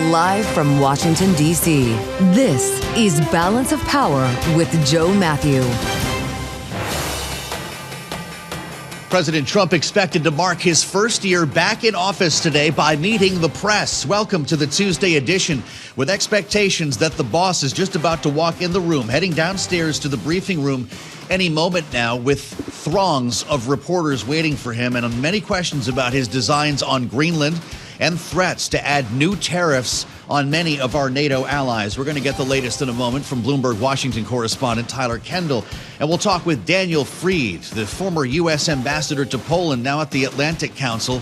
Live from Washington, D.C., this is Balance of Power with Joe Mathieu. President Trump expected to mark his first year back in office today by meeting the press. Welcome to the Tuesday edition, with expectations that the boss is just about to walk in the room, heading downstairs to the briefing room any moment now, with throngs of reporters waiting for him and many questions about his designs on Greenland and threats to add new tariffs on many of our NATO allies. We're going to get the latest in a moment from Bloomberg Washington correspondent Tyler Kendall. And we'll talk with Daniel Fried, the former U.S. ambassador to Poland, now at the Atlantic Council.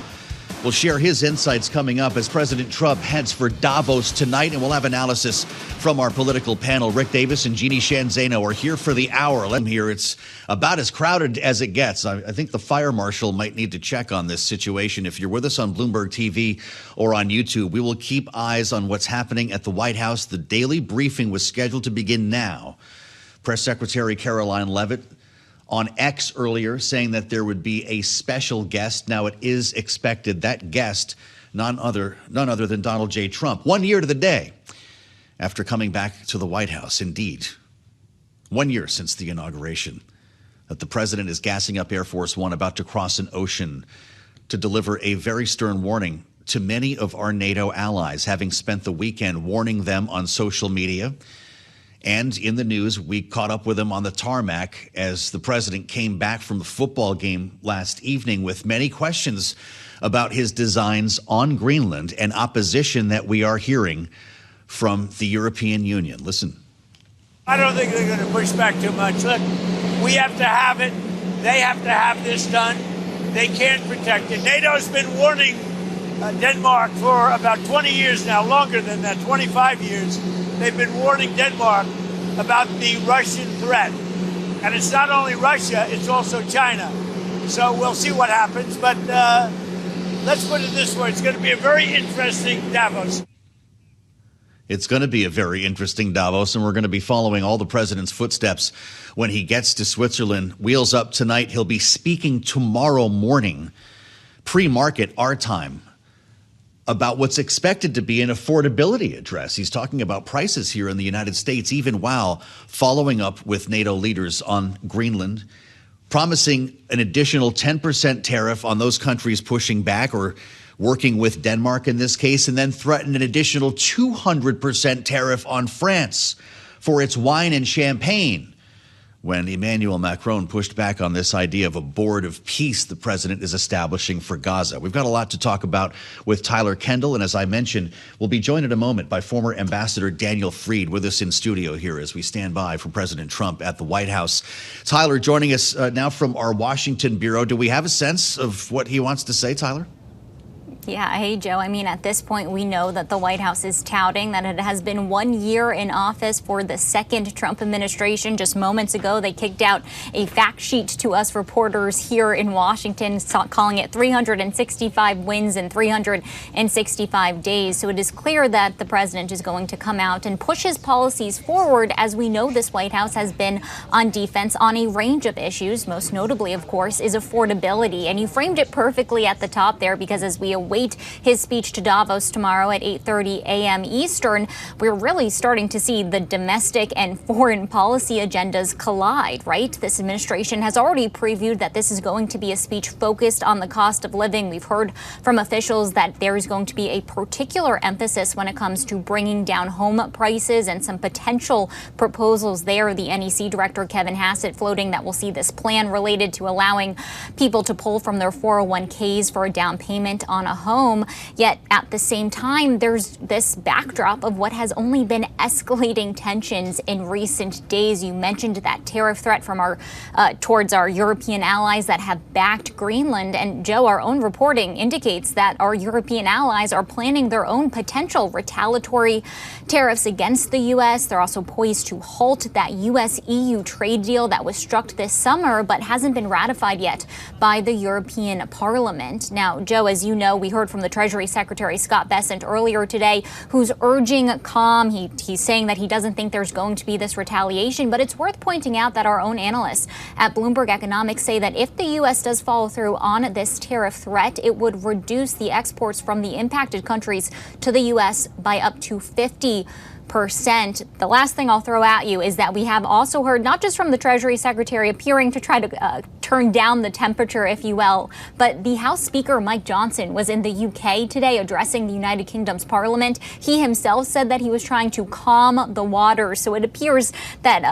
We'll share his insights coming up as President Trump heads for Davos tonight. And we'll have analysis from our political panel. Rick Davis and Jeanne Zaino are here for the hour. Let them hear. It's about as crowded as it gets. I think the fire marshal might need to check on this situation. If you're with us on Bloomberg TV or on YouTube, we will keep eyes on what's happening at the White House. The daily briefing was scheduled to begin now. Press Secretary Caroline Leavitt on X earlier saying that there would be a special guest. Now it is expected that guest, none other than Donald J. Trump. 1 year to the day after coming back to the White House. Indeed, 1 year since the inauguration, that the president is gassing up Air Force One, about to cross an ocean to deliver a very stern warning to many of our NATO allies, having spent the weekend warning them on social media. And in the news, we caught up with him on the tarmac as the president came back from the football game last evening with many questions about his designs on Greenland and opposition that we are hearing from the European Union. Listen. I don't think they're going to push back too much. Look, we have to have it. They have to have this done. They can't protect it. NATO's been warning Denmark for about 20 years now, longer than that, 25 years. They've been warning Denmark about the Russian threat. And it's not only Russia, it's also China. So we'll see what happens. But let's put it this way. It's going to be a very interesting Davos. It's going to be a very interesting Davos, and we're going to be following all the president's footsteps when he gets to Switzerland. Wheels up tonight. He'll be speaking tomorrow morning, pre-market our time, about what's expected to be an affordability address. He's talking about prices here in the United States, even while following up with NATO leaders on Greenland, promising an additional 10% tariff on those countries pushing back or working with Denmark in this case, and then threatened an additional 200% tariff on France for its wine and champagne, when Emmanuel Macron pushed back on this idea of a board of peace the president is establishing for Gaza. We've got a lot to talk about with Tyler Kendall, and as I mentioned, we'll be joined in a moment by former Ambassador Daniel Fried with us in studio here as we stand by for President Trump at the White House. Tyler joining us now from our Washington bureau. Do we have a sense of what he wants to say, Tyler? Yeah. Hey, Joe. I mean, at this point, we know that the White House is touting that it has been 1 year in office for the second Trump administration. Just moments ago, they kicked out a fact sheet to us reporters here in Washington, calling it 365 wins in 365 days. So it is clear that the president is going to come out and push his policies forward. As we know, this White House has been on defense on a range of issues. Most notably, of course, is affordability. And you framed it perfectly at the top there, because as we await his speech to Davos tomorrow at 8:30 a.m. Eastern, we're really starting to see the domestic and foreign policy agendas collide, right? This administration has already previewed that this is going to be a speech focused on the cost of living. We've heard from officials that there is going to be a particular emphasis when it comes to bringing down home prices and some potential proposals there. The NEC director, Kevin Hassett, floating that we'll see this plan related to allowing people to pull from their 401ks for a down payment on a home. Yet at the same time, there's this backdrop of what has only been escalating tensions in recent days. You mentioned that tariff threat from towards our European allies that have backed Greenland. And Joe, our own reporting indicates that our European allies are planning their own potential retaliatory tariffs against the U.S. They're also poised to halt that U.S.-EU trade deal that was struck this summer but hasn't been ratified yet by the European Parliament. Now, Joe, as you know, we We heard from the Treasury Secretary Scott Bessent earlier today, who's urging calm. He's saying that he doesn't think there's going to be this retaliation, but it's worth pointing out that our own analysts at Bloomberg Economics say that if the U.S. does follow through on this tariff threat, it would reduce the exports from the impacted countries to the U.S. by up to 50%. The last thing I'll throw at you is that we have also heard, not just from the Treasury Secretary appearing to try to turn down the temperature, if you will, but the House Speaker Mike Johnson was in the UK today addressing the United Kingdom's Parliament. He himself said that he was trying to calm the waters. So it appears that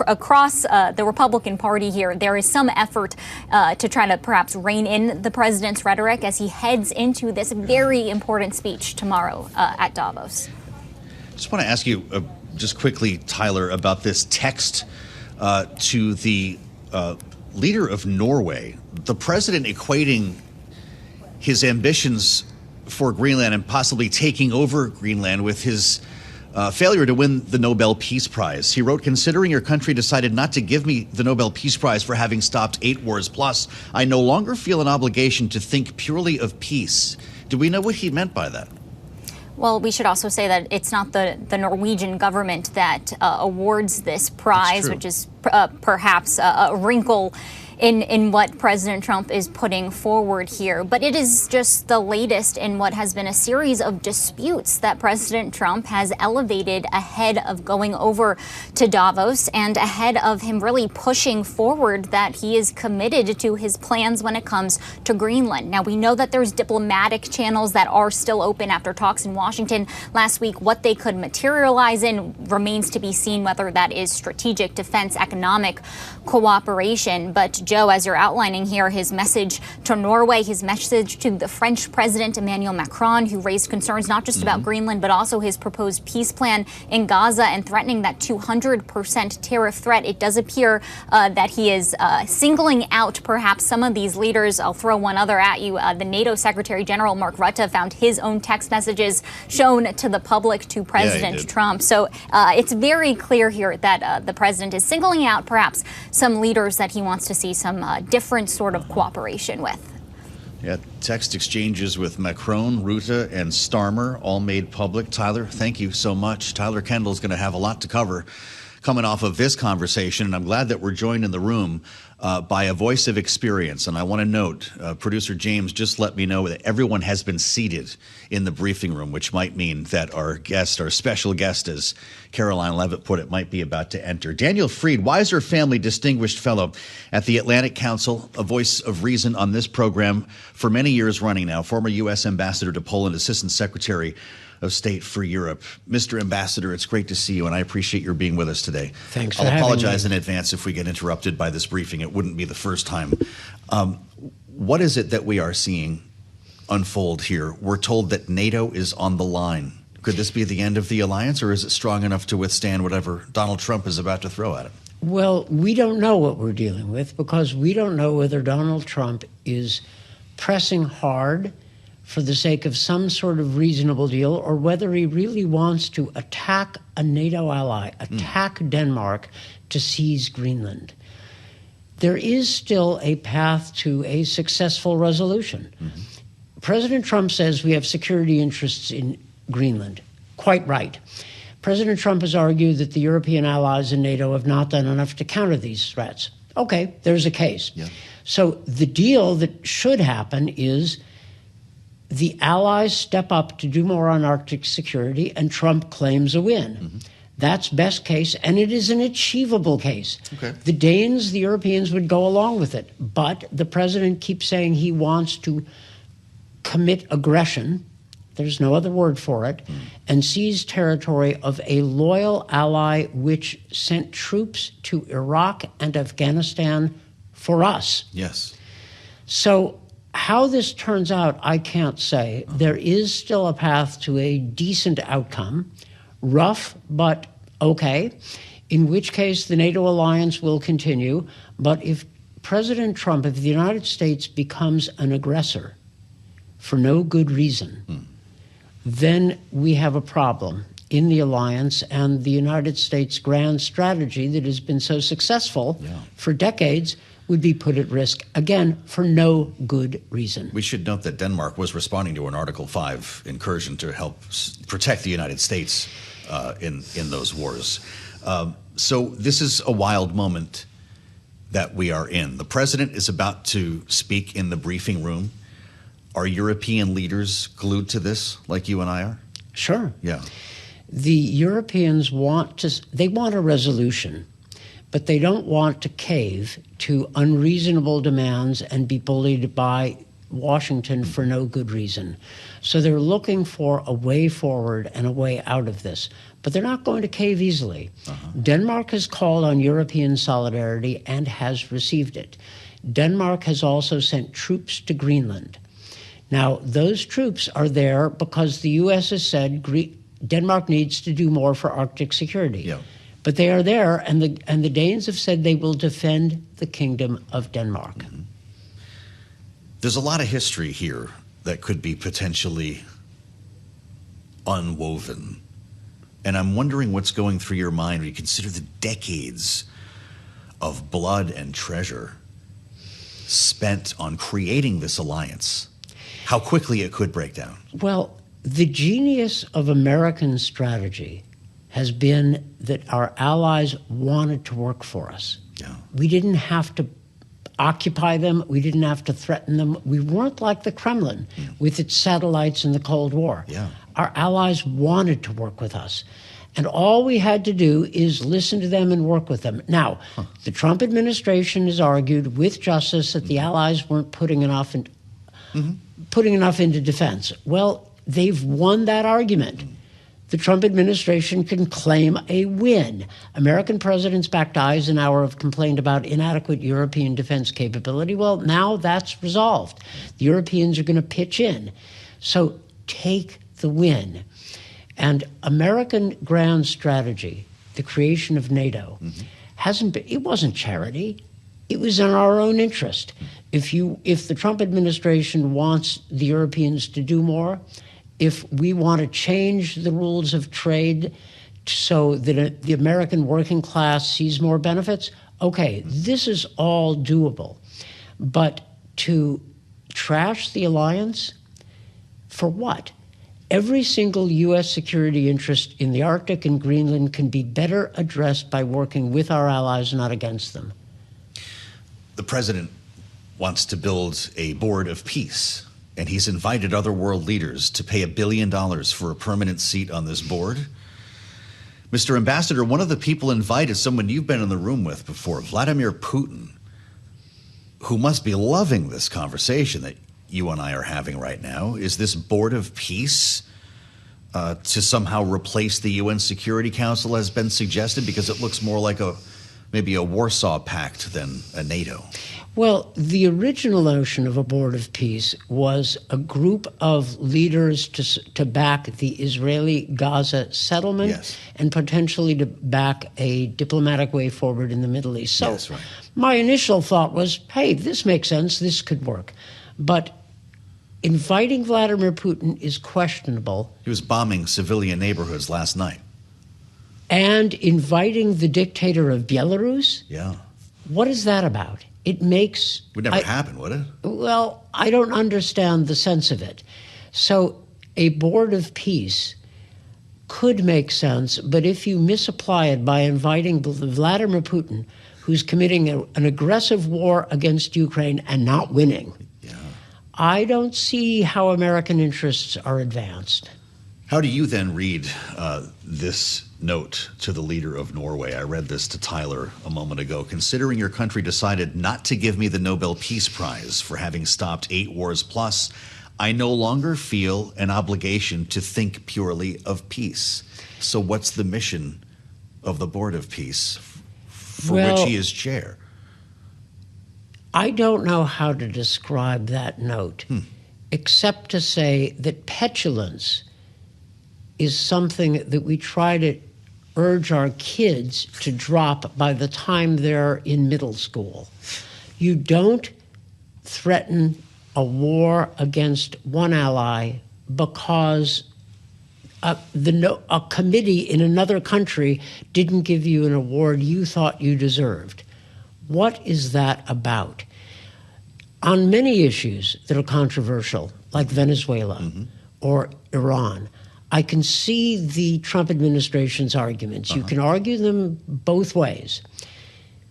across the Republican Party here, there is some effort to try to perhaps rein in the president's rhetoric as he heads into this very important speech tomorrow at Davos. Just want to ask you just quickly, Tyler, about this text to the leader of Norway. The president equating his ambitions for Greenland and possibly taking over Greenland with his failure to win the Nobel Peace Prize. He wrote, "Considering your country decided not to give me the Nobel Peace Prize for having stopped 8 wars plus, I no longer feel an obligation to think purely of peace." Do we know what he meant by that? Well, we should also say that it's not the Norwegian government that awards this prize, which is perhaps a wrinkle in what President Trump is putting forward here. But it is just the latest in what has been a series of disputes that President Trump has elevated ahead of going over to Davos and ahead of him really pushing forward that he is committed to his plans when it comes to Greenland. Now, we know that there's diplomatic channels that are still open after talks in Washington last week. What they could materialize in remains to be seen, whether that is strategic, defense, economic cooperation. But Joe, as you're outlining here, his message to Norway, his message to the French President Emmanuel Macron, who raised concerns not just about Greenland, but also his proposed peace plan in Gaza and threatening that 200% tariff threat. It does appear that he is singling out perhaps some of these leaders. I'll throw one other at you. The NATO Secretary General Mark Rutte found his own text messages shown to the public to President Trump. So it's very clear here that the president is singling out perhaps some leaders that he wants to see some different sort of cooperation with. Yeah, text exchanges with Macron, Rutte, and Starmer all made public. Tyler, thank you so much. Tyler Kendall's going to have a lot to cover coming off of this conversation, and I'm glad that we're joined in the room by a voice of experience. And I want to note, producer James just let me know that everyone has been seated in the briefing room, which might mean that our special guest, as Caroline Levitt put it, might be about to enter. Daniel Freed, Weiser Family Distinguished Fellow at the Atlantic Council, a voice of reason on this program for many years running now, former U.S. Ambassador to Poland, Assistant Secretary of State for Europe. Mr. Ambassador, it's great to see you, and I appreciate your being with us today. Thanks for having me. I'll apologize in advance if we get interrupted by this briefing. It wouldn't be the first time. What is it that we are seeing unfold here? We're told that NATO is on the line. Could this be the end of the alliance, or is it strong enough to withstand whatever Donald Trump is about to throw at it? Well, we don't know what we're dealing with because we don't know whether Donald Trump is pressing hard for the sake of some sort of reasonable deal, or whether he really wants to attack a NATO ally, attack Denmark to seize Greenland. There is still a path to a successful resolution. President Trump says we have security interests in Greenland. Quite right. President Trump has argued that the European allies in NATO have not done enough to counter these threats. Okay, there's a case. Yeah. So the deal that should happen is the allies step up to do more on Arctic security, and Trump claims a win. That's best case, and it is an achievable case. Okay. The Danes, the Europeans would go along with it, but the president keeps saying he wants to commit aggression, there's no other word for it, and seize territory of a loyal ally which sent troops to Iraq and Afghanistan for us. Yes. So how this turns out, I can't say. There is still a path to a decent outcome, rough, but okay, in which case the NATO alliance will continue. But if President Trump, if the United States becomes an aggressor for no good reason, then we have a problem in the alliance, and the United States grand strategy that has been so successful for decades would be put at risk, again, for no good reason. We should note that Denmark was responding to an Article 5 incursion to help protect the United States in those wars. So this is a wild moment that we are in. The president is about to speak in the briefing room. Are European leaders glued to this like you and I are? Sure. Yeah. The Europeans want a resolution, but they don't want to cave to unreasonable demands and be bullied by Washington for no good reason. So they're looking for a way forward and a way out of this, but they're not going to cave easily. Denmark has called on European solidarity and has received it. Denmark has also sent troops to Greenland. Now, those troops are there because the U.S. has said Denmark needs to do more for Arctic security. Yeah. But they are there, and the Danes have said they will defend the Kingdom of Denmark. Mm-hmm. There's a lot of history here that could be potentially unwoven. And I'm wondering what's going through your mind when you consider the decades of blood and treasure spent on creating this alliance, how quickly it could break down. Well, the genius of American strategy has been that our allies wanted to work for us. Yeah. We didn't have to occupy them. We didn't have to threaten them. We weren't like the Kremlin with its satellites in the Cold War. Yeah. Our allies wanted to work with us. And all we had to do is listen to them and work with them. Now, the Trump administration has argued with justice that the allies weren't putting enough into defense. Well, they've won that argument. The Trump administration can claim a win. American presidents backed Eisenhower have complained about inadequate European defense capability. Well, now that's resolved. The Europeans are going to pitch in. So take the win. And American grand strategy, the creation of NATO, it wasn't charity. It was in our own interest. If the Trump administration wants the Europeans to do more, if we want to change the rules of trade so that the American working class sees more benefits, okay, this is all doable. But to trash the alliance, for what? Every single U.S. security interest in the Arctic and Greenland can be better addressed by working with our allies, not against them. The president wants to build a board of peace, and he's invited other world leaders to pay $1 billion for a permanent seat on this board. Mr. Ambassador, one of the people invited, someone you've been in the room with before, Vladimir Putin, who must be loving this conversation that you and I are having right now. Is this board of peace to somehow replace the UN Security Council has been suggested? Because it looks more like maybe a Warsaw Pact than a NATO. Well, the original notion of a board of peace was a group of leaders to back the Israeli-Gaza settlement, yes, and potentially to back a diplomatic way forward in the Middle East. So yes, right. My initial thought was, hey, this makes sense, this could work. But inviting Vladimir Putin is questionable. He was bombing civilian neighborhoods last night. And inviting the dictator of Belarus? Yeah. What is that about? It makes... Would never happen, would it? Well, I don't understand the sense of it. So a board of peace could make sense, but if you misapply it by inviting Vladimir Putin, who's committing an aggressive war against Ukraine and not winning, I don't see how American interests are advanced. How do you then read this note to the leader of Norway? I read this to Tyler a moment ago. Considering your country decided not to give me the Nobel Peace Prize for having stopped 8 wars plus, I no longer feel an obligation to think purely of peace. So what's the mission of the Board of Peace for which he is chair? I don't know how to describe that note, except to say that petulance is something that we try to urge our kids to drop by the time they're in middle school. You don't threaten a war against one ally because a committee in another country didn't give you an award you thought you deserved. What is that about? On many issues that are controversial, like Venezuela or Iran, I can see the Trump administration's arguments. You can argue them both ways.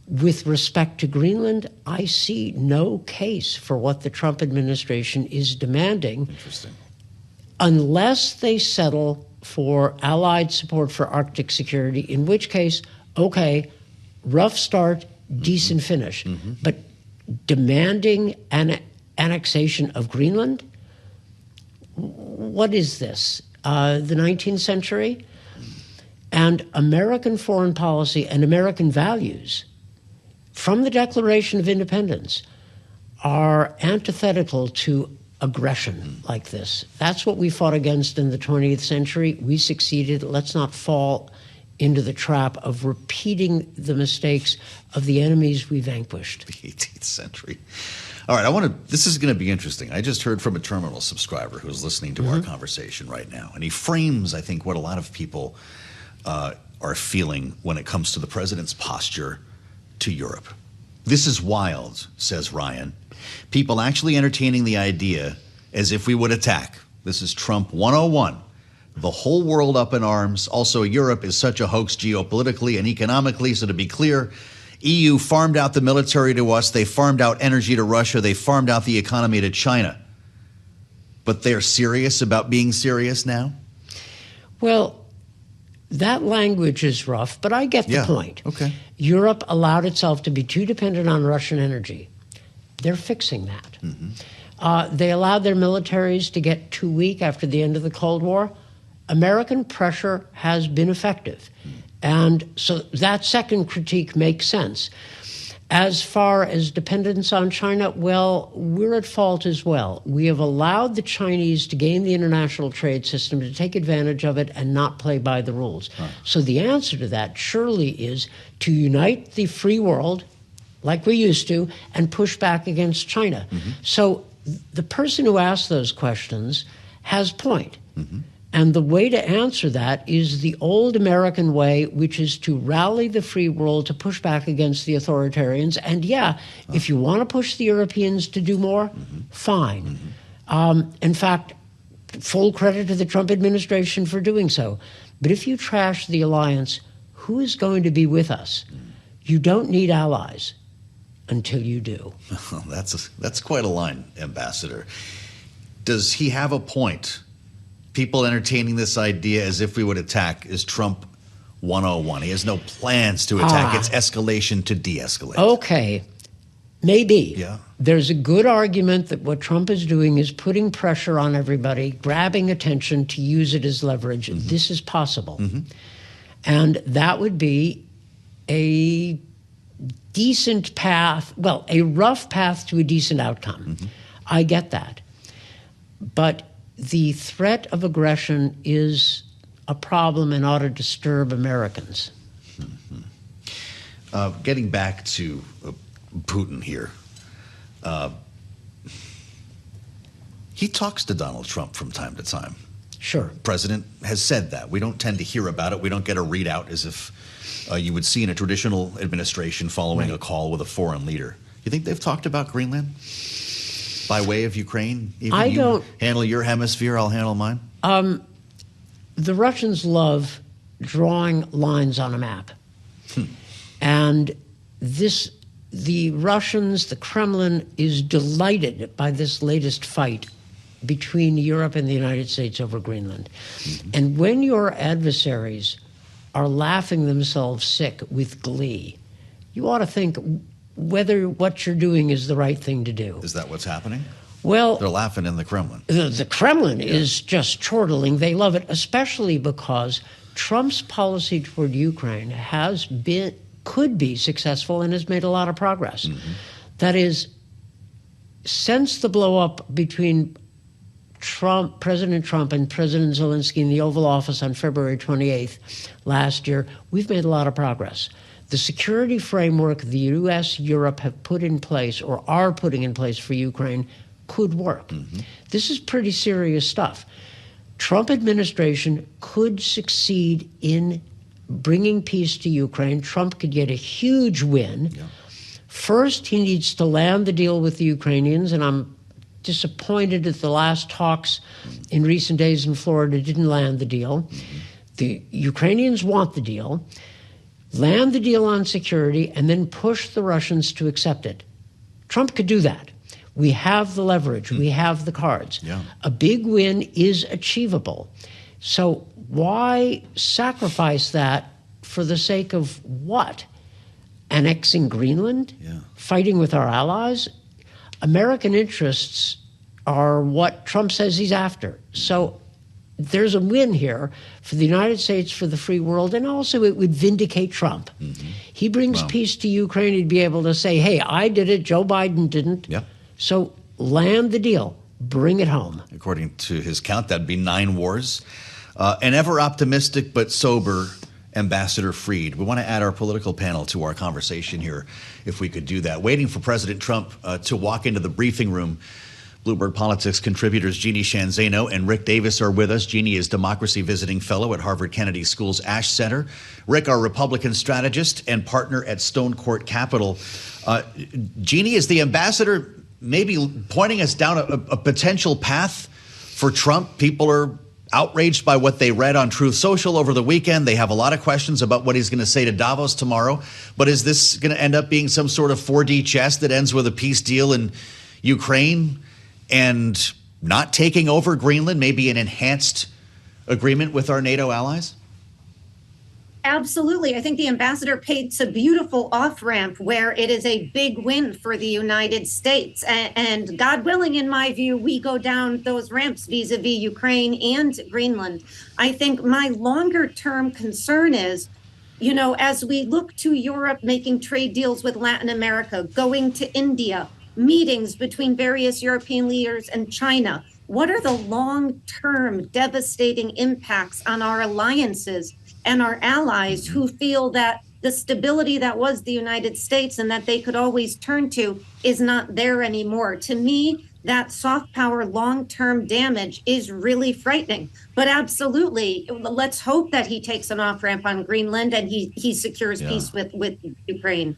With respect to Greenland, I see no case for what the Trump administration is demanding. Interesting. Unless they settle for allied support for Arctic security, in which case, okay, rough start, decent finish. But demanding an annexation of Greenland? What is this? The 19th century? And American foreign policy and American values from the Declaration of Independence are antithetical to aggression like this. That's what we fought against in the 20th century. We succeeded. Let's not fall into the trap of repeating the mistakes of the enemies we vanquished. The 18th century. All right, this is going to be interesting. I just heard from a terminal subscriber who's listening to our conversation right now, and he frames, I think, what a lot of people are feeling when it comes to the president's posture to Europe. This is wild, says Ryan. People actually entertaining the idea as if we would attack. This is Trump 101. The whole world up in arms. Also, Europe is such a hoax geopolitically and economically. So to be clear, EU farmed out the military to us. They farmed out energy to Russia. They farmed out the economy to China. But they're serious about being serious now? Well, that language is rough, but I get the point. Okay. Europe allowed itself to be too dependent on Russian energy. They're fixing that. They allowed their militaries to get too weak after the end of the Cold War. American pressure has been effective. And so that second critique makes sense. As far as dependence on China, well, we're at fault as well. We have allowed the Chinese to game the international trade system, to take advantage of it and not play by the rules. So the answer to that surely is to unite the free world, like we used to, and push back against China. So the person who asked those questions has point. And the way to answer that is the old American way, which is to rally the free world to push back against the authoritarians. And if you want to push the Europeans to do more, fine. In fact, full credit to the Trump administration for doing so. But if you trash the alliance, who is going to be with us? You don't need allies until you do. That's quite a line, Ambassador. Does he have a point? People entertaining this idea as if we would attack is Trump 101. He has no plans to attack. It's escalation to de-escalate. Okay, maybe. Yeah. There's a good argument that what Trump is doing is putting pressure on everybody, grabbing attention to use it as leverage. This is possible. And that would be a decent path, well, a rough path to a decent outcome. I get that. But the threat of aggression is a problem and ought to disturb Americans. Getting back to Putin here, he talks to Donald Trump from time to time. Sure. The president has said that. We don't tend to hear about it. We don't get a readout as if you would see in a traditional administration following a call with a foreign leader. You think they've talked about Greenland? By way of Ukraine? Even you handle your hemisphere, I'll handle mine? The Russians love drawing lines on a map. And the Russians, the Kremlin, is delighted by this latest fight between Europe and the United States over Greenland. And when your adversaries are laughing themselves sick with glee, you ought to think whether what you're doing is the right thing to do. Is that what's happening? Well, they're laughing in the Kremlin. The Kremlin is just chortling. They love it, especially because Trump's policy toward Ukraine could be successful and has made a lot of progress. That is, since the blow-up between President Trump and President Zelensky in the Oval Office on February 28th last year, we've made a lot of progress. The security framework the U.S., Europe have put in place or are putting in place for Ukraine could work. This is pretty serious stuff. Trump administration could succeed in bringing peace to Ukraine. Trump could get a huge win First, he needs to land the deal with the Ukrainians, and I'm disappointed that the last talks in recent days in Florida didn't land the deal. The Ukrainians want the deal. Land the deal on security, and then push the Russians to accept it. Trump could do that. We have the leverage. We have the cards. Yeah. A big win is achievable. So why sacrifice that for the sake of what? Annexing Greenland? Yeah. Fighting with our allies? American interests are what Trump says he's after. So there's a win here for the United States, for the free world, and also it would vindicate Trump. He brings peace to Ukraine. He'd be able to say, hey, I did it, Joe Biden didn't. Yep. So land the deal. Bring it home. According to his count, that'd be 9 wars. An ever optimistic but sober Ambassador Fried. We want to add our political panel to our conversation here, if we could do that. Waiting for President Trump to walk into the briefing room. Bloomberg Politics contributors Jeanne Zaino and Rick Davis are with us. Jeanne is Democracy Visiting Fellow at Harvard Kennedy School's Ash Center. Rick, our Republican strategist and partner at Stonecourt Capital. Jeanne, is the ambassador maybe pointing us down a potential path for Trump? People are outraged by what they read on Truth Social over the weekend. They have a lot of questions about what he's going to say to Davos tomorrow. But is this going to end up being some sort of 4D chess that ends with a peace deal in Ukraine and not taking over Greenland, maybe an enhanced agreement with our NATO allies? Absolutely. I think the ambassador paints a beautiful off-ramp where it is a big win for the United States. And God willing, in my view, we go down those ramps vis-a-vis Ukraine and Greenland. I think my longer term concern is, you know, as we look to Europe making trade deals with Latin America, going to India, meetings between various European leaders and China, what are the long-term devastating impacts on our alliances and our allies who feel that the stability that was the United States and that they could always turn to is not there anymore? To me, that soft power long-term damage is really frightening. But absolutely, let's hope that he takes an off-ramp on Greenland and he secures peace with Ukraine.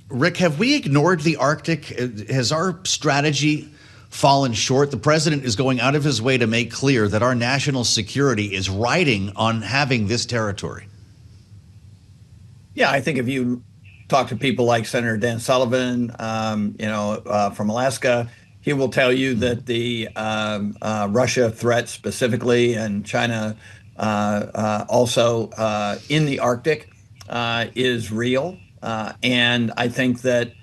Rick, have we ignored the Arctic? Has our strategy fallen short? The president is going out of his way to make clear that our national security is riding on having this territory. Yeah, I think if you talk to people like Senator Dan Sullivan, from Alaska, he will tell you that the Russia threat specifically and China also in the Arctic is real. And I think that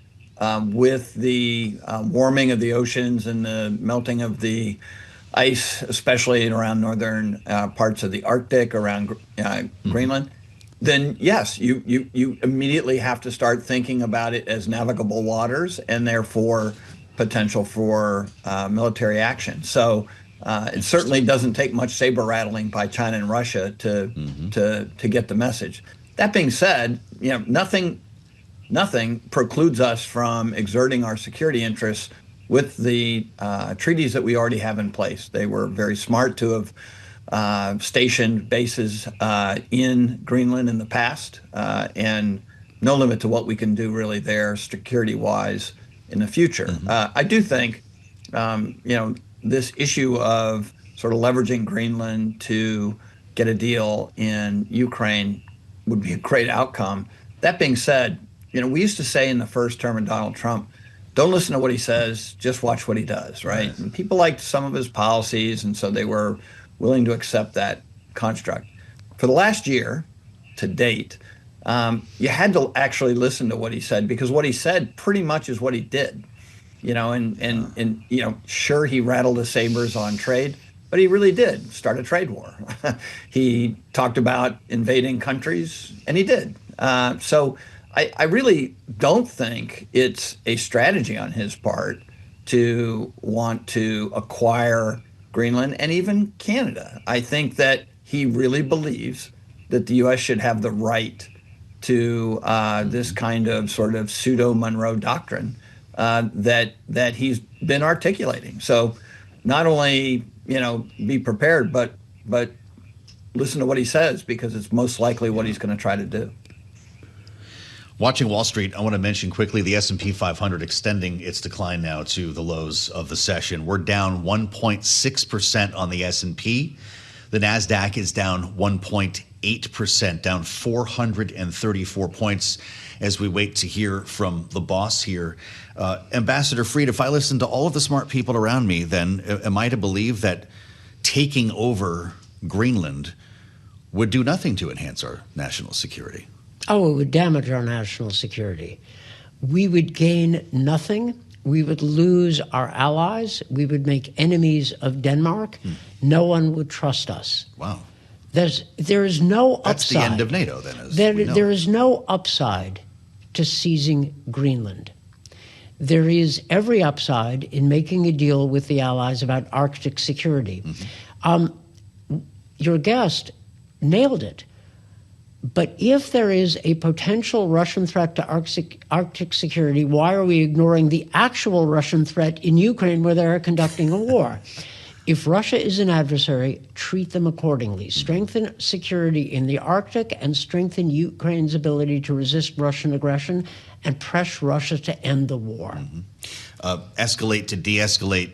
with the warming of the oceans and the melting of the ice, especially around northern parts of the Arctic, around Greenland, then yes, you immediately have to start thinking about it as navigable waters and therefore potential for military action. So it certainly doesn't take much saber rattling by China and Russia to get the message. That being said, nothing precludes us from exerting our security interests with the treaties that we already have in place. They were very smart to have stationed bases in Greenland in the past, and no limit to what we can do really there security-wise in the future. I do think, this issue of sort of leveraging Greenland to get a deal in Ukraine would be a great outcome. That being said, we used to say in the first term of Donald Trump, don't listen to what he says, just watch what he does, right? And people liked some of his policies, and so they were willing to accept that construct. For the last year, to date, you had to actually listen to what he said, because what he said pretty much is what he did. Sure, he rattled the sabers on trade, but he really did start a trade war. He talked about invading countries, and he did. So I really don't think it's a strategy on his part to want to acquire Greenland and even Canada. I think that he really believes that the U.S. should have the right to this kind of sort of pseudo-Monroe doctrine that he's been articulating. So not only, be prepared, but listen to what he says, because it's most likely what he's going to try to do. Watching Wall Street, I want to mention quickly the S&P 500 extending its decline now to the lows of the session. We're down 1.6% on the S&P. The NASDAQ is down 1.8%, down 434 points as we wait to hear from the boss here. Ambassador Fried, if I listen to all of the smart people around me, then am I to believe that taking over Greenland would do nothing to enhance our national security? Oh, it would damage our national security. We would gain nothing. We would lose our allies. We would make enemies of Denmark. No one would trust us. Wow. There is no upside. That's the end of NATO, then. There is no upside to seizing Greenland. There is every upside in making a deal with the allies about Arctic security. Your guest nailed it. But if there is a potential Russian threat to Arctic security, why are we ignoring the actual Russian threat in Ukraine where they are conducting a war? If Russia is an adversary, treat them accordingly. Strengthen security in the Arctic and strengthen Ukraine's ability to resist Russian aggression and press Russia to end the war. Escalate to de-escalate.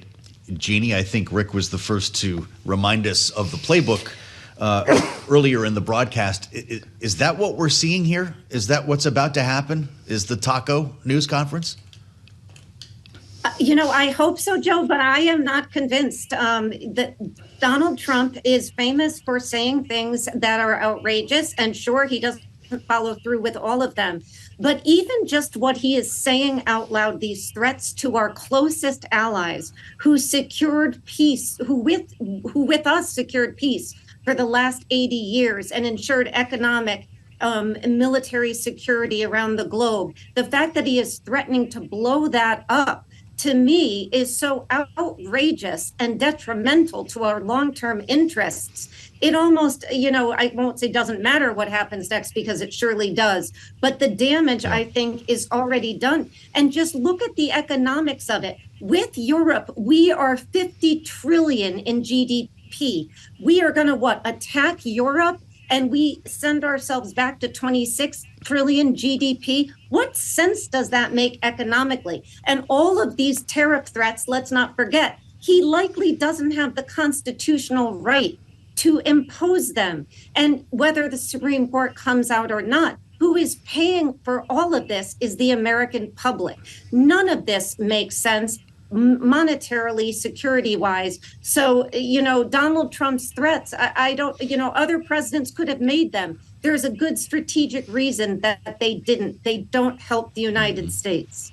Jeanne, I think Rick was the first to remind us of the playbook earlier in the broadcast. Is that what we're seeing here? Is that what's about to happen? Is the taco news conference? I hope so, Joe, but I am not convinced that Donald Trump is famous for saying things that are outrageous. And sure, he doesn't follow through with all of them. But even just what he is saying out loud, these threats to our closest allies who secured peace, who with us secured peace for the last 80 years and ensured economic and military security around the globe. The fact that he is threatening to blow that up, to me, is so outrageous and detrimental to our long-term interests. It almost, I won't say doesn't matter what happens next, because it surely does. But the damage, I think, is already done. And just look at the economics of it. With Europe, we are 50 trillion in GDP. We are going to, attack Europe? And we send ourselves back to 26 trillion GDP. What sense does that make economically? And all of these tariff threats, let's not forget, he likely doesn't have the constitutional right to impose them. And whether the Supreme Court comes out or not, who is paying for all of this is the American public. None of this makes sense monetarily, security-wise. So, Donald Trump's threats, I don't, other presidents could have made them. There's a good strategic reason that they didn't. They don't help the United States.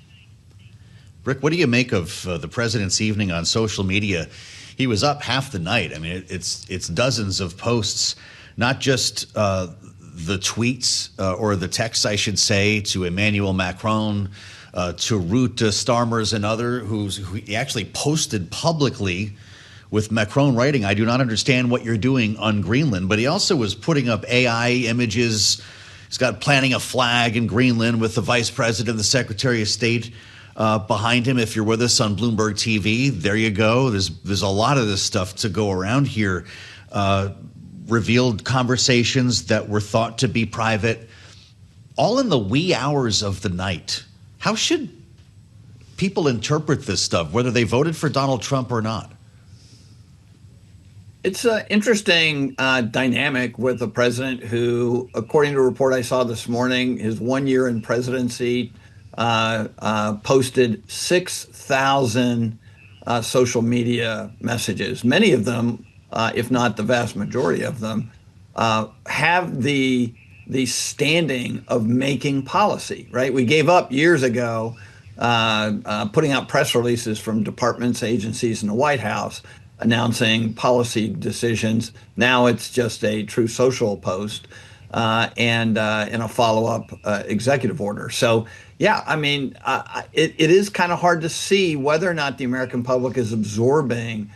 Rick, what do you make of the president's evening on social media? He was up half the night. I mean, it's dozens of posts, not just the tweets or the texts, I should say, to Emmanuel Macron, to Ruth Starmers and who he actually posted publicly with Macron writing, "I do not understand what you're doing on Greenland." But he also was putting up AI images. He's got planting a flag in Greenland with the vice president, the secretary of state behind him. If you're with us on Bloomberg TV, there you go. There's a lot of this stuff to go around here. Revealed conversations that were thought to be private, all in the wee hours of the night. How should people interpret this stuff, whether they voted for Donald Trump or not? It's an interesting dynamic with a president who, according to a report I saw this morning, his 1 year in presidency posted 6,000 social media messages. Many of them, if not the vast majority of them, have the standing of making policy, right? We gave up years ago putting out press releases from departments, agencies, and the White House announcing policy decisions. Now it's just a true social post and a follow-up executive order. So, yeah, I mean, it is kind of hard to see whether or not the American public is absorbing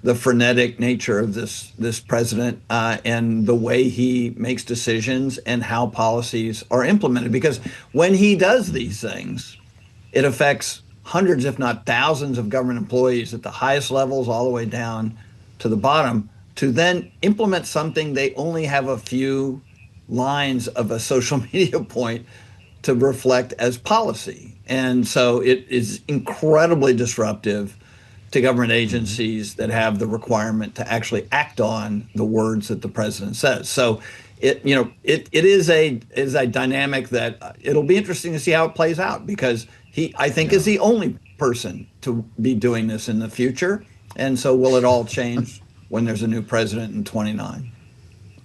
the frenetic nature of this president and the way he makes decisions and how policies are implemented. Because when he does these things, it affects hundreds, if not thousands, of government employees at the highest levels all the way down to the bottom. To then implement something they only have a few lines of a social media point to reflect as policy. And so it is incredibly disruptive to government agencies that have the requirement to actually act on the words that the president says. So it is a dynamic that it'll be interesting to see how it plays out, because he, I think, is the only person to be doing this in the future. And so will it all change when there's a new president in 29?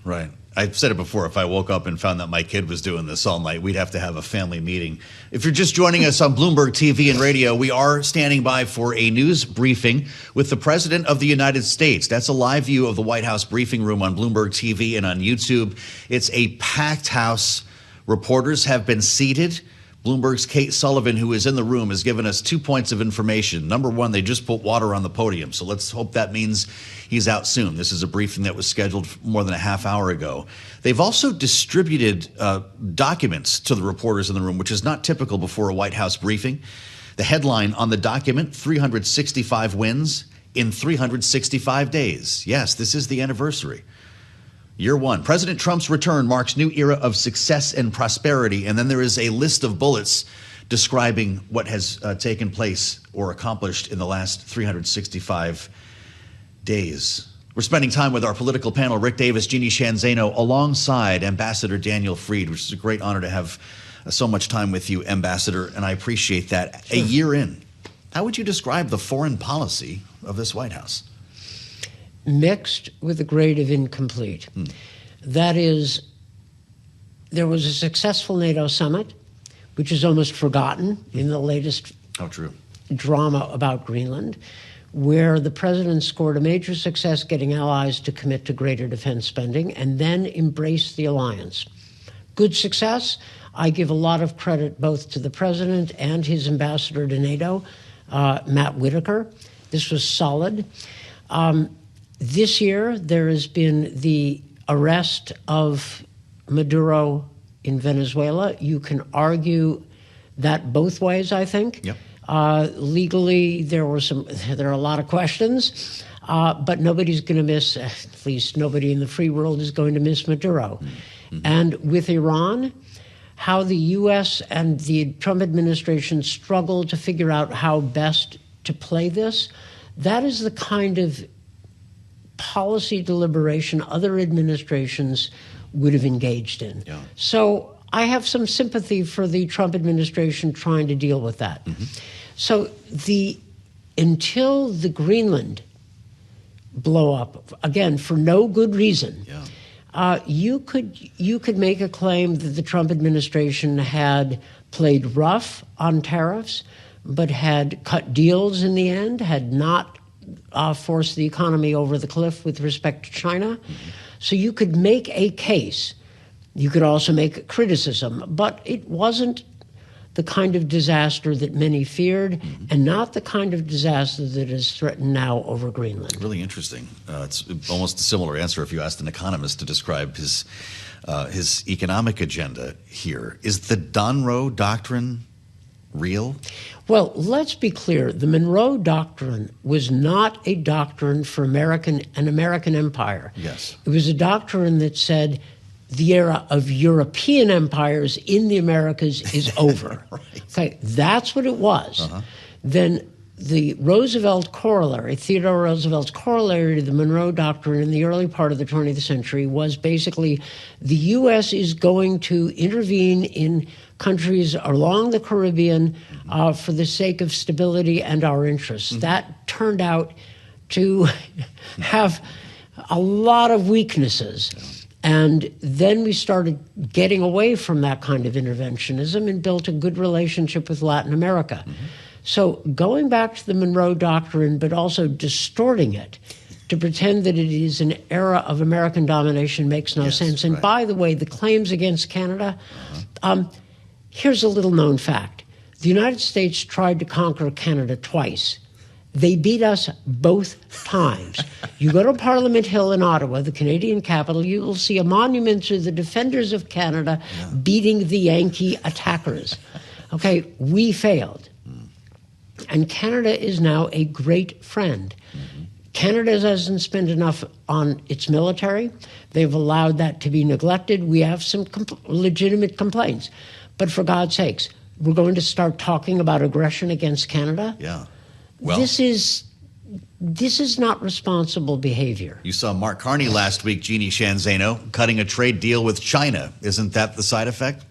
Right. I've said it before. If I woke up and found that my kid was doing this all night, we'd have to have a family meeting. If you're just joining us on Bloomberg TV and radio, we are standing by for a news briefing with the President of the United States. That's a live view of the White House briefing room on Bloomberg TV and on YouTube. It's a packed house. Reporters have been seated. Bloomberg's Kate Sullivan, who is in the room, has given us 2 points of information. Number one, they just put water on the podium, so let's hope that means he's out soon. This is a briefing that was scheduled more than a half hour ago. They've also distributed documents to the reporters in the room, which is not typical before a White House briefing. The headline on the document, 365 wins in 365 days. Yes, this is the anniversary. Year one. President Trump's return marks new era of success and prosperity. And then there is a list of bullets describing what has taken place or accomplished in the last 365 days. We're spending time with our political panel, Rick Davis, Jeanne, Zaino, alongside Ambassador Daniel Fried, which is a great honor to have so much time with you, Ambassador, and I appreciate that. Sure. A year in, how would you describe the foreign policy of this White House? Mixed with a grade of incomplete. That is, there was a successful NATO summit, which is almost forgotten in the latest drama about Greenland, where the president scored a major success getting allies to commit to greater defense spending and then embrace the alliance. Good success. I give a lot of credit both to the president and his ambassador to NATO, Matt Whitaker. This was solid. This year, there has been the arrest of Maduro in Venezuela. You can argue that both ways, I think. Yep. Legally, there are a lot of questions, but nobody's going to miss, at least nobody in the free world is going to miss Maduro. Mm-hmm. And with Iran, how the U.S. and the Trump administration struggle to figure out how best to play this, that is the kind of policy deliberation other administrations would have engaged in. Yeah. So I have some sympathy for the Trump administration trying to deal with that. Mm-hmm. So until the Greenland blow up, again, for no good reason, you could make a claim that the Trump administration had played rough on tariffs, but had cut deals in the end, had not forced the economy over the cliff with respect to China. Mm-hmm. So you could make a case. You could also make a criticism, but it wasn't the kind of disaster that many feared, and not the kind of disaster that is threatened now over Greenland. Really interesting. It's almost a similar answer if you asked an economist to describe his economic agenda here. Is the Monroe Doctrine real? Well, let's be clear. The Monroe Doctrine was not a doctrine for an American empire. Yes. It was a doctrine that said the era of European empires in the Americas is over. Right. Okay, that's what it was. Then the Roosevelt corollary, Theodore Roosevelt's corollary to the Monroe Doctrine in the early part of the 20th century was basically the U.S. is going to intervene in countries along the Caribbean for the sake of stability and our interests. That turned out to have a lot of weaknesses. And then we started getting away from that kind of interventionism and built a good relationship with Latin America. So going back to the Monroe Doctrine, but also distorting it to pretend that it is an era of American domination makes no sense. And by the way, the claims against Canada, here's a little known fact. The United States tried to conquer Canada twice. They beat us both times. You go to Parliament Hill in Ottawa, the Canadian capital, you will see a monument to the defenders of Canada beating the Yankee attackers. Okay, we failed. And Canada is now a great friend. Canada hasn't spent enough on its military. They've allowed that to be neglected. We have some legitimate complaints. But for God's sakes, we're going to start talking about aggression against Canada? Yeah. Well, This is not responsible behavior. you saw Mark Carney last week, Jeanne, Zaino, cutting a trade deal with China. Isn't that the side effect?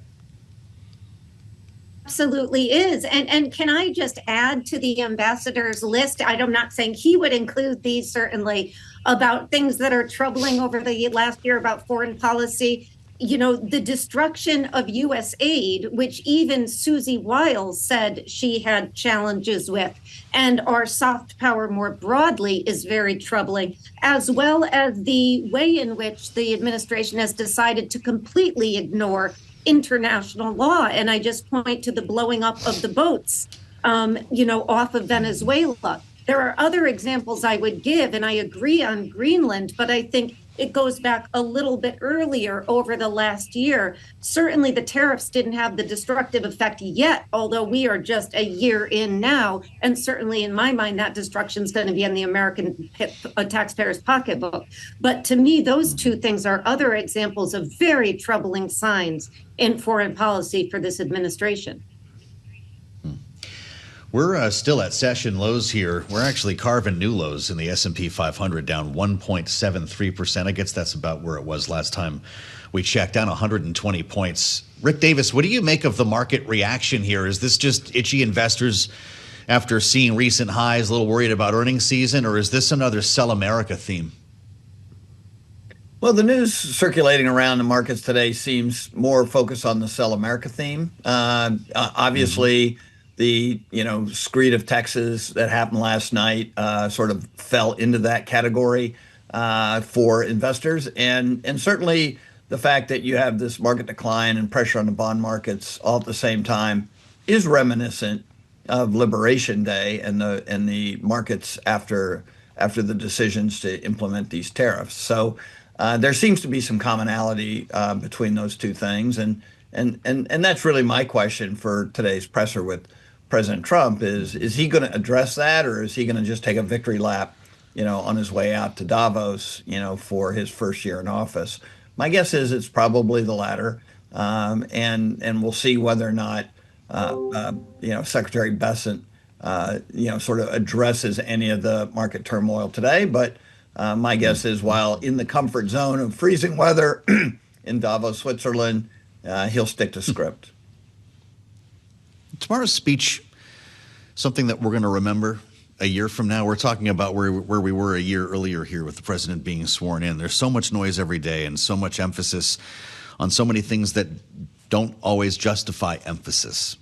Absolutely is. And can I just add to the ambassador's list? I'm not saying he would include these, certainly, about things that are troubling over the last year about foreign policy. You know, the destruction of U.S. aid, which even Susie Wiles said she had challenges with, and our soft power more broadly is very troubling, as well as the way in which the administration has decided to completely ignore international law. And I just point to the blowing up of the boats, off of Venezuela. There are other examples I would give, and I agree on Greenland, but I think it goes back a little bit earlier over the last year. Certainly the tariffs didn't have the destructive effect yet, although we are just a year in now. And certainly in my mind, that destruction is going to be in the American taxpayer's pocketbook. But to me, those two things are other examples of very troubling signs in foreign policy for this administration. We're still at session lows here. We're actually carving new lows in the S&P 500, down 1.73%. I guess that's about where it was last time we checked, down 120 points. Rick Davis, what do you make of the market reaction here? Is this just itchy investors after seeing recent highs, a little worried about earnings season, or is this another Sell America theme? Well, the news circulating around the markets today seems more focused on the Sell America theme. Obviously, the screed of Texas that happened last night sort of fell into that category for investors, and certainly the fact that you have this market decline and pressure on the bond markets all at the same time is reminiscent of Liberation Day and the markets after the decisions to implement these tariffs. So there seems to be some commonality between those two things, and that's really my question for today's presser with President Trump is he going to address that, or is he going to just take a victory lap, on his way out to Davos, for his first year in office? My guess is it's probably the latter, and we'll see whether or not Secretary Bessent sort of addresses any of the market turmoil today. But my guess is while in the comfort zone of freezing weather in Davos, Switzerland, he'll stick to script. Tomorrow's speech, something that we're going to remember a year from now. We're talking about where we were a year earlier here with the president being sworn in. There's so much noise every day and so much emphasis on so many things that don't always justify emphasis.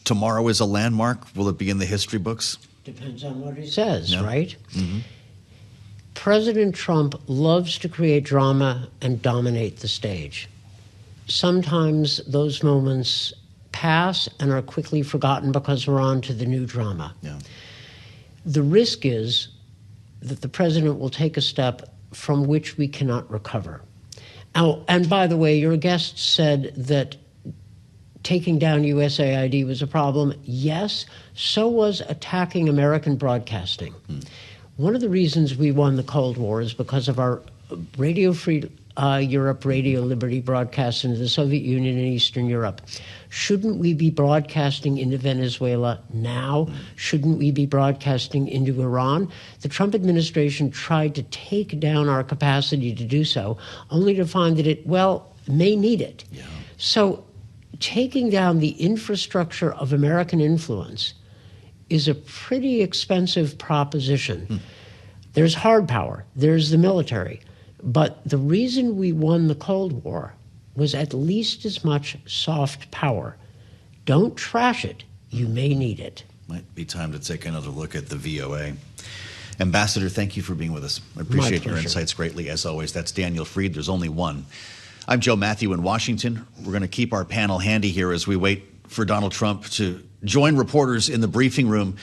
Tomorrow is a landmark. Will it be in the history books? Depends on what he says, Yeah. right? Mm-hmm. President Trump loves to create drama and dominate the stage. Sometimes those moments pass and are quickly forgotten because we're on to the new drama. Yeah. The risk is that the president will take a step from which we cannot recover. And by the way, your guest said that taking down USAID was a problem. Yes, so was attacking American broadcasting. One of the reasons we won the Cold War is because of our Radio Free Europe, Radio Liberty broadcasts into the Soviet Union and Eastern Europe. Shouldn't we be broadcasting into Venezuela now? Shouldn't we be broadcasting into Iran? The Trump administration tried to take down our capacity to do so, only to find that it, may need it. Yeah. So taking down the infrastructure of American influence is a pretty expensive proposition. There's hard power, there's the military. But the reason we won the Cold War was at least as much soft power. Don't trash it. You may need it. Might be time to take another look at the VOA. Ambassador, thank you for being with us. I appreciate your insights greatly, as always. That's Daniel Fried. There's only one. I'm Joe Mathieu in Washington. We're going to keep our panel handy here as we wait for Donald Trump to join reporters in the briefing room.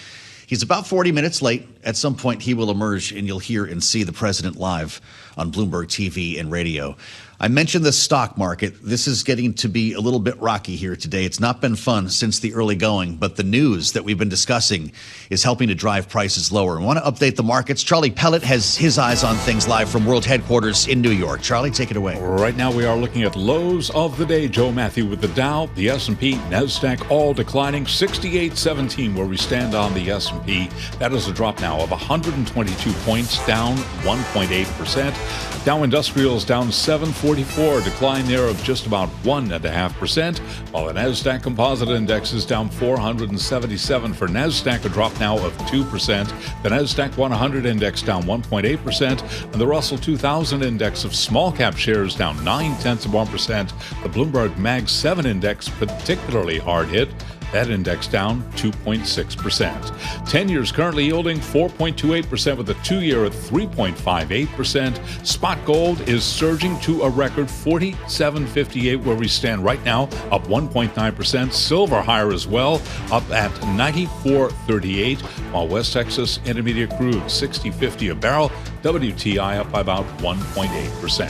He's about 40 minutes late. at some point he will emerge and you'll hear and see the president live on Bloomberg TV and radio. I mentioned the stock market. This is getting to be a little bit rocky here today. It's not been fun since the early going, but the news that we've been discussing is helping to drive prices lower. I want to update the markets. Charlie Pellet has his eyes on things live from World Headquarters in New York. Charlie, take it away. Right now we are looking at lows of the day. Joe Mathieu with the Dow, the S&P, NASDAQ all declining. 68.17 where we stand on the S&P. That is a drop now of 122 points, down 1.8%. Dow Industrials down 744, decline there of just about 1.5%, while the NASDAQ Composite Index is down 477 for NASDAQ, a drop now of 2%. The NASDAQ 100 Index down 1.8%, and the Russell 2000 Index of small cap shares down 0.9%. The Bloomberg Mag 7 Index particularly hard hit. That index down 2.6%. 10 years currently yielding 4.28% with a 2-year at 3.58%. Spot gold is surging to a record $47.58 where we stand right now, up 1.9%. Silver higher as well, up at $94.38, while West Texas Intermediate crude $60.50 a barrel. WTI up by about 1.8%.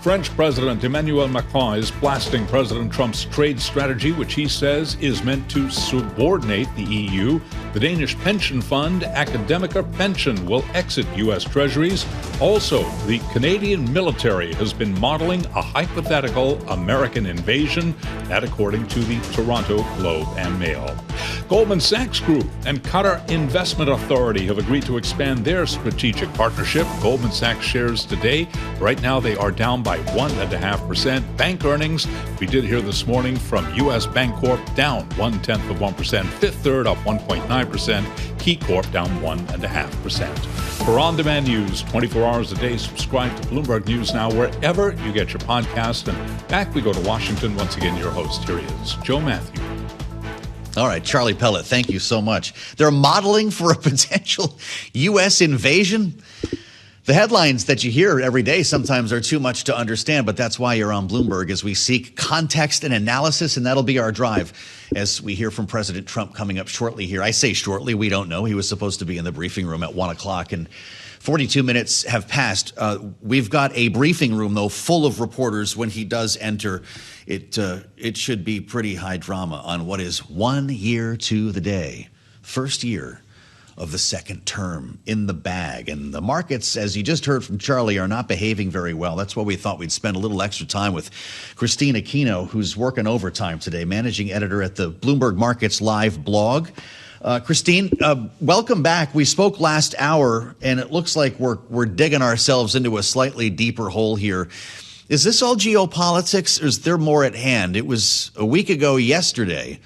French President Emmanuel Macron is blasting President Trump's trade strategy, which he says is meant to subordinate the EU. The Danish pension fund, Academica Pension, will exit U.S. Treasuries. Also, the Canadian military has been modeling a hypothetical American invasion, that according to the Toronto Globe and Mail. Goldman Sachs Group and Qatar Investment Authority have agreed to expand their strategic partnership. Goldman Sachs shares today, right now they are down by 1.5%. Bank earnings, we did hear this morning from U.S. Bancorp, down 0.1%. Fifth Third up 1.9%. Key Corp down 1.5%. For on-demand news, 24 hours a day, subscribe to Bloomberg News Now wherever you get your podcast. And back we go to Washington. Once again, your host, here he is, Joe Mathieu. All right, Charlie Pellet, thank you so much. They're modeling for a potential U.S. invasion. The headlines that you hear every day sometimes are too much to understand, but that's why you're on Bloomberg as we seek context and analysis, and that'll be our drive as we hear from President Trump coming up shortly here. I say shortly, we don't know. He was supposed to be in the briefing room at 1 o'clock, and 42 minutes have passed. We've got a briefing room, though, full of reporters when he does enter. It should be pretty high drama on what is 1 year to the day, first year of the second term in the bag. And the markets, as you just heard from Charlie, are not behaving very well. That's why we thought we'd spend a little extra time with Christine Aquino, who's working overtime today, managing editor at the Bloomberg Markets Live blog. Christine, welcome back. We spoke last hour, and it looks like we're digging ourselves into a slightly deeper hole here. Is this all geopolitics, or is there more at hand? It was a week ago yesterday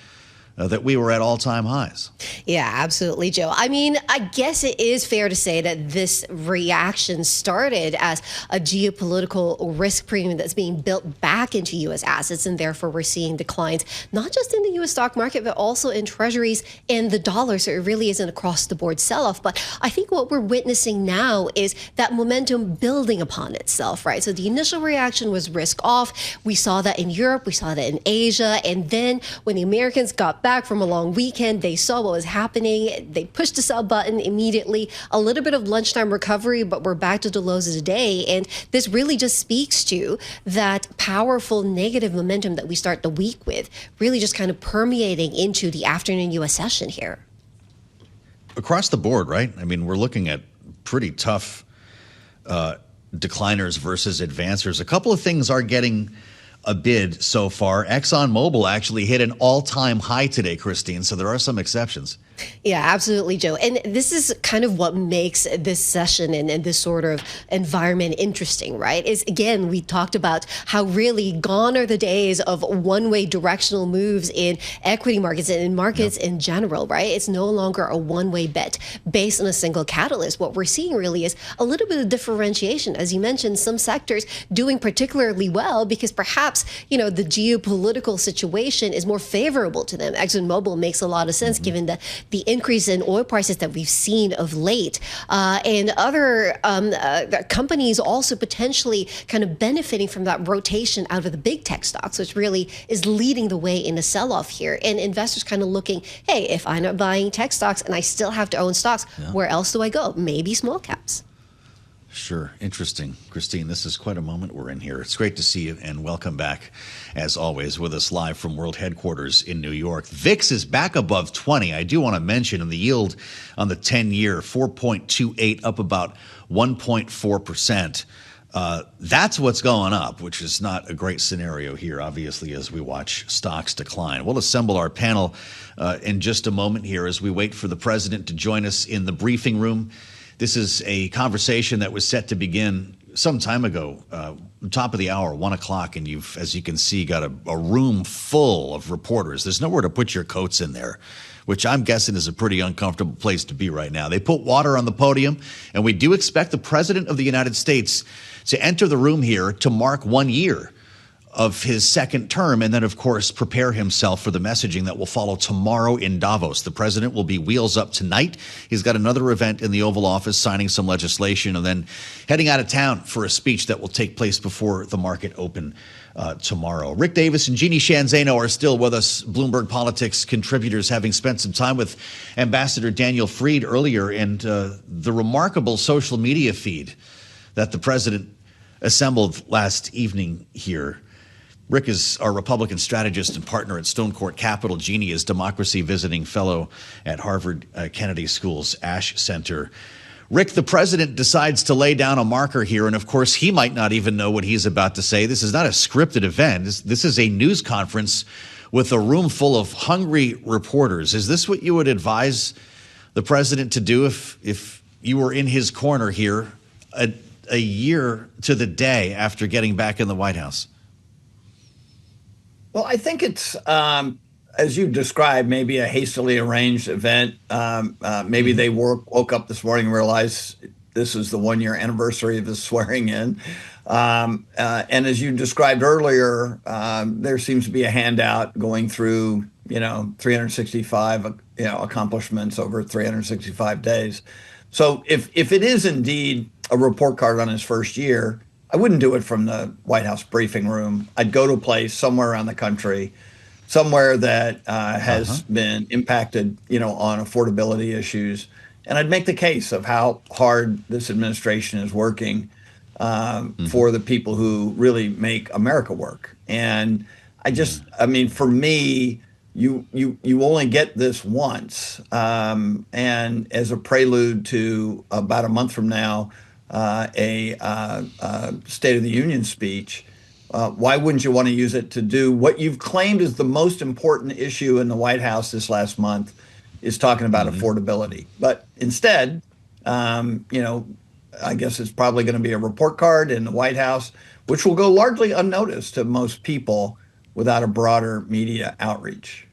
that we were at all-time highs. Yeah, absolutely, Joe. I mean, I guess it is fair to say that this reaction started as a geopolitical risk premium that's being built back into U.S. assets, and therefore we're seeing declines, not just in the U.S. stock market, but also in treasuries and the dollar. So it really is an across-the-board sell-off. But I think what we're witnessing now is that momentum building upon itself, right? So the initial reaction was risk off. We saw that in Europe. We saw that in Asia. And then when the Americans got back from a long weekend, they saw what was happening. They pushed the sell button immediately. A little bit of lunchtime recovery, but we're back to the lows of the day. And this really just speaks to that powerful negative momentum that we start the week with, really just kind of permeating into the afternoon U.S. session here. Across the board, right? I mean, we're looking at pretty tough decliners versus advancers. A couple of things are getting a bid so far. ExxonMobil actually hit an all-time high today, Christine, so there are some exceptions. Yeah, absolutely, Joe. And this is kind of what makes this session and this sort of environment interesting, right? Is, again, we talked about how really gone are the days of one-way directional moves in equity markets and in markets in general, right? It's no longer a one-way bet based on a single catalyst. What we're seeing really is a little bit of differentiation. As you mentioned, some sectors doing particularly well because perhaps, you know, the geopolitical situation is more favorable to them. ExxonMobil makes a lot of sense given that the increase in oil prices that we've seen of late, and other companies also potentially kind of benefiting from that rotation out of the big tech stocks, which really is leading the way in a sell-off here. And investors kind of looking, hey, if I'm not buying tech stocks and I still have to own stocks, where else do I go? Maybe small caps. Sure. Interesting. Christine, this is quite a moment we're in here. It's great to see you, and welcome back, as always, with us live from World Headquarters in New York. VIX is back above 20. I do want to mention, in the yield on the 10-year, 4.28, up about 1.4%. That's what's going up, which is not a great scenario here, obviously, as we watch stocks decline. We'll assemble our panel in just a moment here as we wait for the president to join us in the briefing room. This is a conversation that was set to begin some time ago, top of the hour, 1 o'clock, and you've, as you can see, got a room full of reporters. There's nowhere to put your coats in there, which I'm guessing is a pretty uncomfortable place to be right now. They put water on the podium, and we do expect the President of the United States to enter the room here to mark 1 year of his second term, and then, of course, prepare himself for the messaging that will follow tomorrow in Davos. The president will be wheels up tonight. He's got another event in the Oval Office, signing some legislation, and then heading out of town for a speech that will take place before the market open tomorrow. Rick Davis and Jeanne Zaino are still with us, Bloomberg Politics contributors, having spent some time with Ambassador Daniel Fried earlier, and the remarkable social media feed that the president assembled last evening here. Rick is our Republican strategist and partner at Stonecourt Capital. Jeanne is democracy visiting fellow at Harvard Kennedy School's Ash Center. Rick, the president decides to lay down a marker here, and of course, he might not even know what he's about to say. This is not a scripted event. This is a news conference with a room full of hungry reporters. Is this what you would advise the president to do if you were in his corner here a year to the day after getting back in the White House? Well, I think it's, as you described, maybe a hastily arranged event. Maybe they woke up this morning and realized this is the 1 year anniversary of his swearing in. And as you described earlier, there seems to be a handout going through, 365, accomplishments over 365 days. So if it is indeed a report card on his first year, I wouldn't do it from the White House briefing room. I'd go to a place somewhere around the country, somewhere that has been impacted, on affordability issues. And I'd make the case of how hard this administration is working for the people who really make America work. And for me, you only get this once. And as a prelude to about a month from now, a State of the Union speech, why wouldn't you want to use it to do what you've claimed is the most important issue in the White House this last month, is talking about affordability. But instead, I guess it's probably going to be a report card in the White House, which will go largely unnoticed to most people without a broader media outreach.